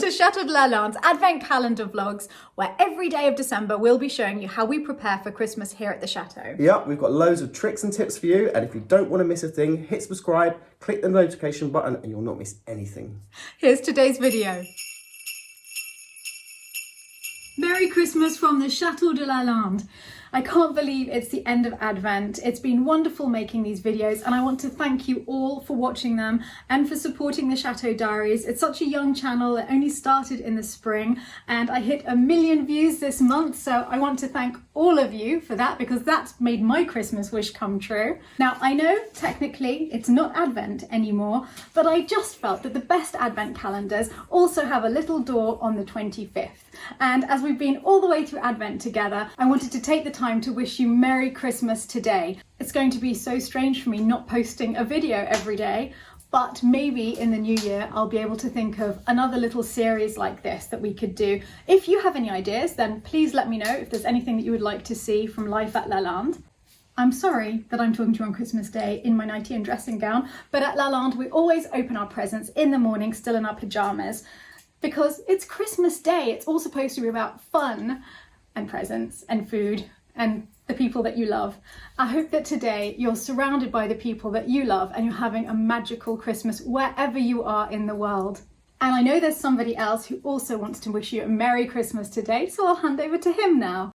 to Chateau de Lalande's Advent Calendar vlogs, where every day of December we'll be showing you how we prepare for Christmas here at the Chateau. Yep, we've got loads of tricks and tips for you, and if you don't want to miss a thing, hit subscribe, click the notification button, and you'll not miss anything. Here's today's video. Merry Christmas from the Chateau de Lalande. I can't believe it's the end of Advent. It's been wonderful making these videos, and I want to thank you all for watching them and for supporting the Chateau Diaries. It's such a young channel. It only started in the spring and I hit 1 million views this month, so I want to thank all of you for that, because that's made my Christmas wish come true. Now, I know technically it's not Advent anymore, but I just felt that the best Advent calendars also have a little door on the 25th. And as we've been all the way through Advent together, I wanted to take the time to wish you Merry Christmas today. It's going to be so strange for me not posting a video every day, but maybe in the new year I'll be able to think of another little series like this that we could do. If you have any ideas, then please let me know if there's anything that you would like to see from life at Lalande. I'm sorry that I'm talking to you on Christmas Day in my nightie and dressing gown, but at Lalande we always open our presents in the morning, still in our pyjamas, because it's Christmas Day. It's all supposed to be about fun and presents and food and the people that you love. I hope that today you're surrounded by the people that you love and you're having a magical Christmas wherever you are in the world. And I know there's somebody else who also wants to wish you a Merry Christmas today, so I'll hand over to him now.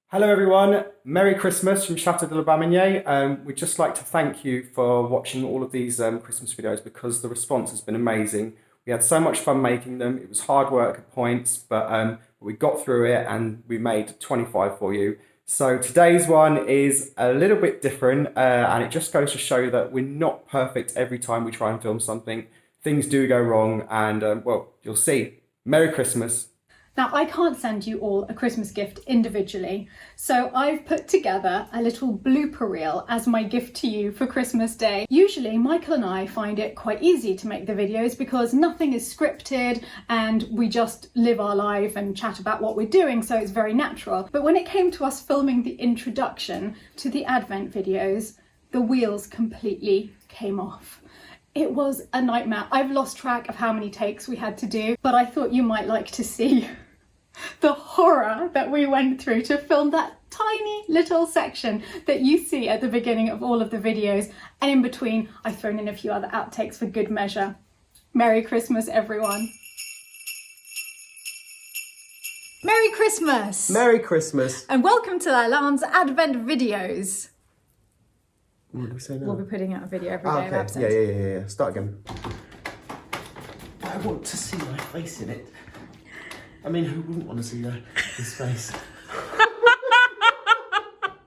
Hello everyone, Merry Christmas from Chateau de la Baminier. We'd just like to thank you for watching all of these Christmas videos, because the response has been amazing. We had so much fun making them. It was hard work at points, but we got through it and we made 25 for you. So today's one is a little bit different, and it just goes to show that we're not perfect every time we try and film something. Things do go wrong, and well, you'll see. Merry Christmas. Now, I can't send you all a Christmas gift individually, so I've put together a little blooper reel as my gift to you for Christmas Day. Usually, Michael and I find it quite easy to make the videos because nothing is scripted and we just live our life and chat about what we're doing, so it's very natural. But when it came to us filming the introduction to the Advent videos, the wheels completely came off. It was a nightmare. I've lost track of how many takes we had to do, but I thought you might like to see the horror that we went through to film that tiny little section that you see at the beginning of all of the videos. And in between, I've thrown in a few other outtakes for good measure. Merry Christmas, everyone. Merry Christmas! Merry Christmas. And welcome to Lalande's Advent videos. What do we say now? We'll be putting out a video every day of Okay, Advent. yeah. Start again. I want to see my face in it. I mean, who wouldn't want to see his face?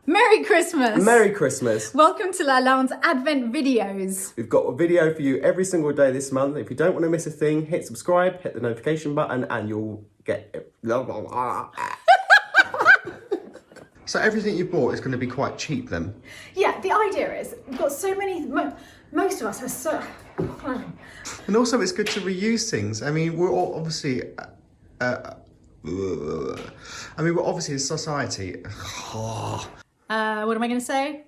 Merry Christmas! Merry Christmas. Welcome to Lalande's Advent videos. We've got a video for you every single day this month. If you don't want to miss a thing, hit subscribe, hit the notification button, and you'll get it. So everything you bought is going to be quite cheap then? Yeah, the idea is, we've got so many, most of us are so... And also it's good to reuse things. I mean, we're all obviously... we're obviously a society. What am I going to say?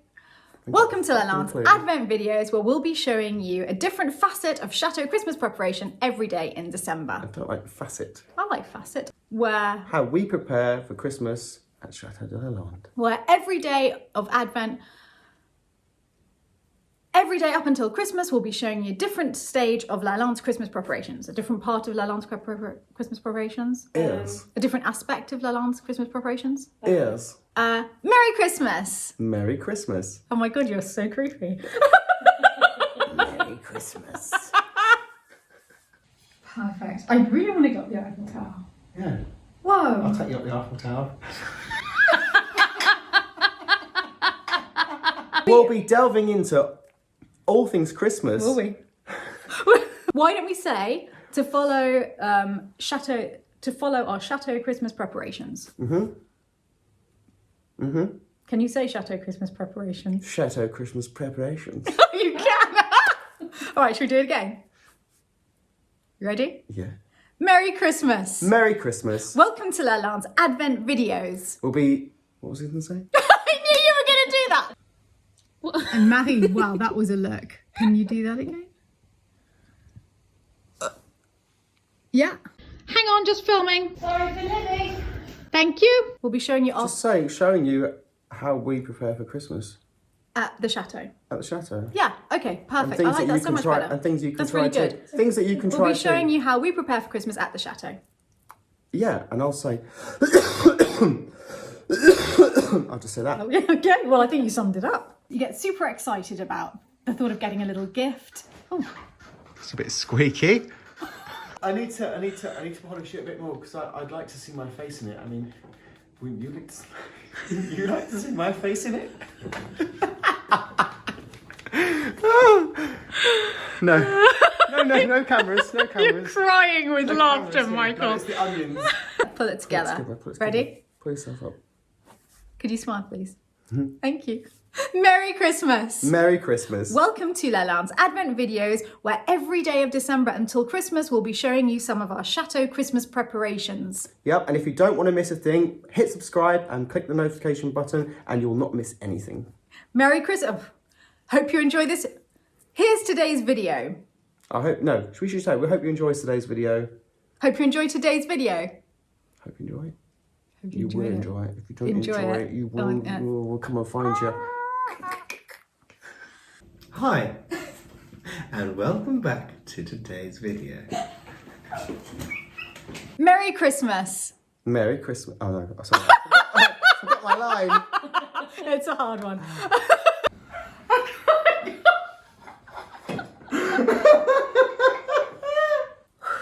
Welcome to Lalande's Advent videos, where we'll be showing you a different facet of Chateau Christmas preparation every day in December. I don't like facet. I like facet. Where How we prepare for Christmas at Chateau de Lalande. Where every day of Advent, every day up until Christmas, we'll be showing you a different stage of Lalande's Christmas preparations, a different part of Lalande's Christmas preparations. Yes. A different aspect of Lalande's Christmas preparations. Yes. Merry Christmas! Merry Christmas. Oh my God, you're so creepy. Merry Christmas. Perfect. I really want to get up the Eiffel Tower. Yeah. Whoa. I'll take you up the Eiffel Tower. We'll be delving into all things Christmas. Will we? Why don't we say to follow our Chateau Christmas preparations? Can you say Chateau Christmas preparations? Chateau Christmas preparations. You can! All right, should we do it again? You ready? Yeah. Merry Christmas! Merry Christmas. Welcome to Lalande's Advent videos. We'll be... What was he going to say? I knew you were going to do that! And Marie, wow, that was a look. Can you do that again? Yeah. Hang on, just filming. Sorry for Lily. Thank you. We'll be showing you our... Just showing you how we prepare for Christmas. At the chateau. At the chateau. Yeah, okay, perfect. I like that so much better. And things you can That's try really good. Things that you can try We'll be showing you how we prepare for Christmas at the chateau. Yeah, and I'll say... I'll just say that. Oh, yeah, okay, well, I think you summed it up. You get super excited about the thought of getting a little gift. Oh. It's a bit squeaky. I need to polish it a bit more because I'd like to see my face in it. I mean, wouldn't you like to, you like to see my face in it? No. No cameras, no cameras. You're crying with laughter, cameras, Michael. No, it's the onions. Pull it together. Ready? Pull yourself up. Could you smile, please? Thank you. Merry Christmas! Merry Christmas. Welcome to Lalanne's Advent videos, where every day of December until Christmas we'll be showing you some of our Chateau Christmas preparations. Yep, and if you don't want to miss a thing, hit subscribe and click the notification button and you'll not miss anything. Merry Christmas! Hope you enjoy this. Here's today's video. We should say, we hope you enjoy today's video. Hope you enjoy today's video. Hope you enjoy it. Hope You will enjoy it. If you don't enjoy it, you will, we'll come and find you. Hi, and welcome back to today's video. Merry Christmas! Merry Christmas. Oh no, sorry. I forgot my line. It's a hard one.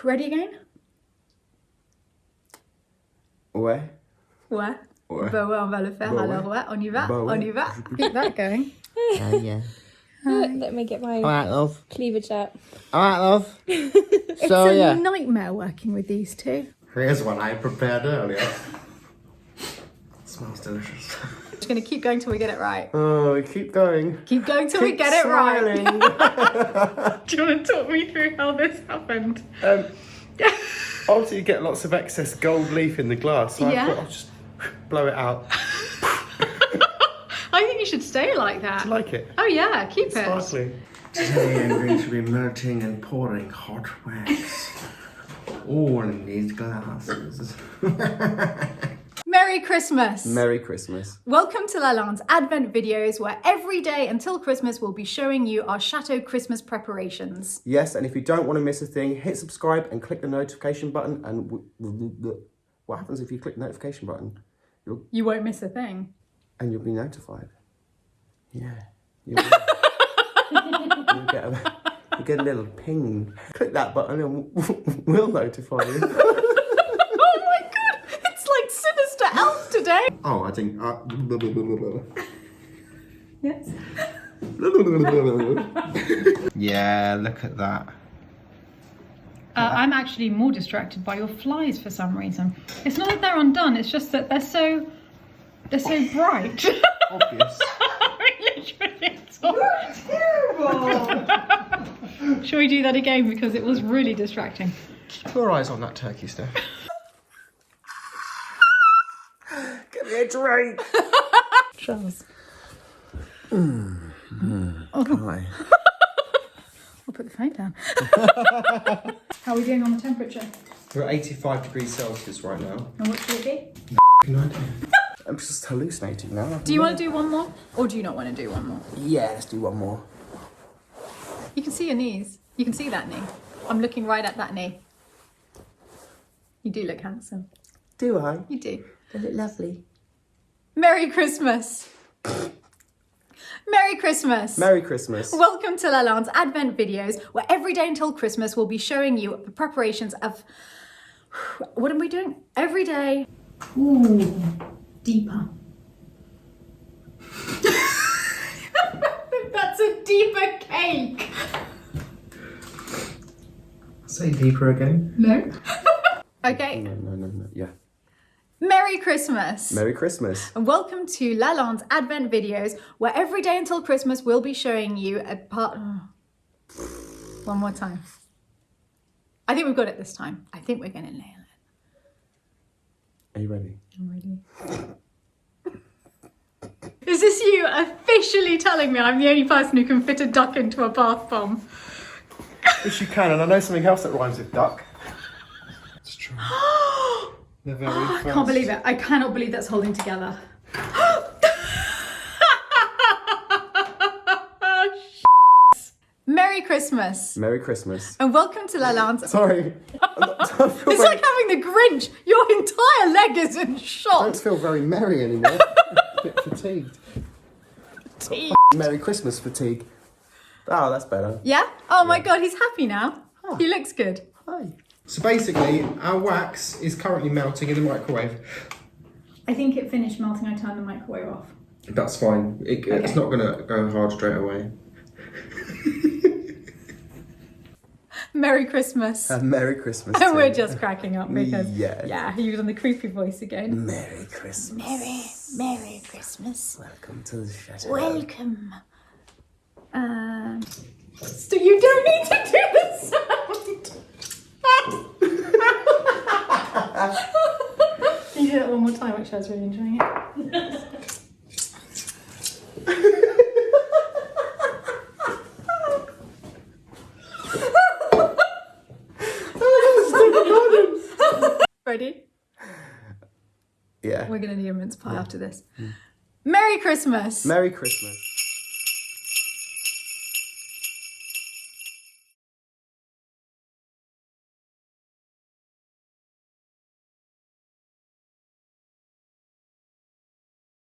Ready again? Ouais. Ouais. Ouais. Bah ouais, on va le faire. Bah Alors ouais, on y va, Bah ouais. on y va. Keep that going. Yeah. Let me get my Alright, love. cleavage out. Alright, love. It's a nightmare working with these two. Here's one I prepared earlier. Smells delicious. Just gonna keep going till we get it right. Oh, keep going. Keep going till we Keep get it smiling. right. Do you want to talk me through how this happened? Obviously, you get lots of excess gold leaf in the glass, so Yeah. I thought I'll just blow it out. I think you should stay like that. Do you like it? Oh yeah, keep it. Sparkly. Today I'm going to be melting and pouring hot wax all in these glasses. Merry Christmas! Merry Christmas. Welcome to Lalanne's Advent videos, where every day until Christmas we'll be showing you our Chateau Christmas preparations. Yes, and if you don't want to miss a thing, hit subscribe and click the notification button. And what happens if you click the notification button? You won't miss a thing. And you'll be notified. Yeah. You'll get a little ping. Click that button and we'll notify you. Oh my god! It's like Sinister Elf today! Oh, I think... Yes. Yeah, look at that. I'm actually more distracted by your flies for some reason. It's not that they're undone, it's just that they're so bright. Obvious. Literally, it's all... terrible! Shall we do that again, because it was really distracting. Keep your eyes on that turkey stuff. Give me a drink. Charles. Hi. I'll put the phone down. How are we doing on the temperature? We're at 85 degrees Celsius right now. And what should it be? I'm just hallucinating now. Do you want to do one more? Or do you not want to do one more? Yeah, let's do one more. You can see your knees. You can see that knee. I'm looking right at that knee. You do look handsome. Do I? You do. They look lovely. Merry Christmas! Merry Christmas! Merry Christmas. Welcome to Lalanne's Advent videos, where every day until Christmas we'll be showing you the preparations of... What are we doing? Every day. Ooh, deeper. That's a deeper cake. Say deeper again. No. Okay. No. Yeah. Merry Christmas. Merry Christmas. And welcome to Lalanne's Advent videos, where every day until Christmas we'll be showing you a part... One more time. I think we've got it this time. I think we're going to nail it. Are you ready? I'm ready. Is this you officially telling me I'm the only person who can fit a duck into a bath bomb? Yes, you can, and I know something else that rhymes with duck. Let's try. The very I can't believe it. I cannot believe that's holding together. Merry Christmas. Merry Christmas. And welcome to Lalande. Sorry. It's like having the Grinch. Your entire leg is in I shot. don't feel very merry anymore. A bit fatigued. Merry Christmas fatigue. Oh, that's better. Yeah? Oh my God, he's happy now. He looks good. Hi. So basically, our wax is currently melting in the microwave. I think it finished melting. I turned the microwave off. That's fine. It's not going to go hard straight away. Merry Christmas. Merry Christmas. And we're too. just cracking up because, Yes. yeah, he was on the creepy voice again. Merry Christmas. Merry Christmas. Welcome to the chateau. Welcome. So you don't need to do the sound. Can you do that one more time? Actually, I was really enjoying it. Ready? Yeah. We're going to need a mince pie after this. Merry Christmas. Merry Christmas.